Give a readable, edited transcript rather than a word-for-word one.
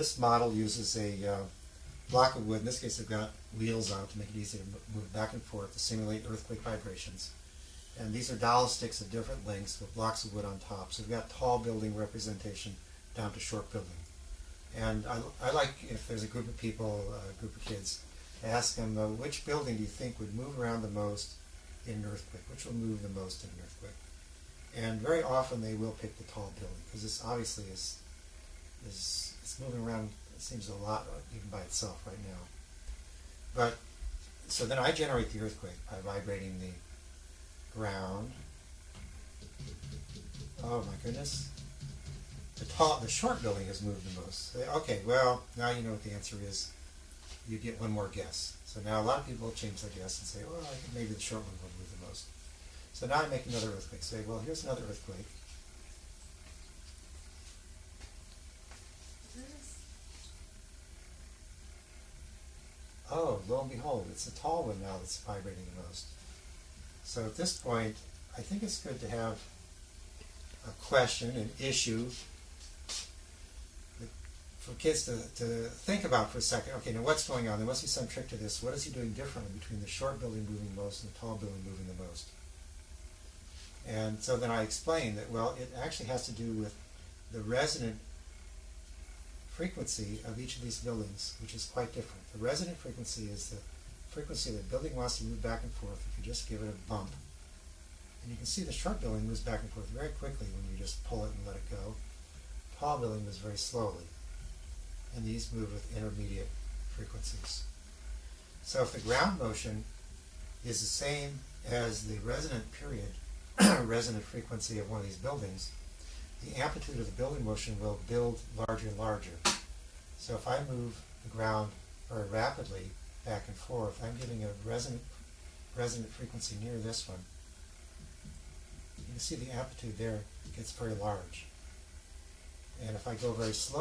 this model uses a block of wood. In this case, they've got wheels on it to make it easy to move back and forth to simulate earthquake vibrations. And these are dowel sticks of different lengths with blocks of wood on top. So we've got tall building representation down to short building. And I like, if there's a group of people, a group of kids, to ask them, which building do you think would move around the most in an earthquake? Which will move the most in an earthquake? And very often they will pick the tall building, because this obviously is it's moving around, it seems a lot, even by itself right now. But, so then I generate the earthquake by vibrating the ground. Oh my goodness. The short building has moved the most. Okay, well, now you know what the answer is. You get one more guess. So now a lot of people will change their guess and say, well, I think maybe the short one will move the most. So now I make another earthquake. Say, well, here's another earthquake. Oh, lo and behold, it's the tall one now that's vibrating the most. So at this point, I think it's good to have a question, an issue, for kids to think about for a second. Okay, now what's going on? There must be some trick to this. What is he doing differently between the short building moving the most and the tall building moving the most? And so then I explain that, well, it actually has to do with the resonant frequency of each of these buildings, which is quite different. The resonant frequency is the frequency the building wants to move back and forth if you just give it a bump. And you can see the short building moves back and forth very quickly when you just pull it and let it go. Tall building moves very slowly. And these move with intermediate frequencies. So if the ground motion is the same as the resonant period, resonant frequency of one of these buildings, the amplitude of the building motion will build larger and larger. So if I move the ground very rapidly back and forth, I'm giving a resonant frequency near this one. You can see the amplitude there gets very large. And if I go very slow,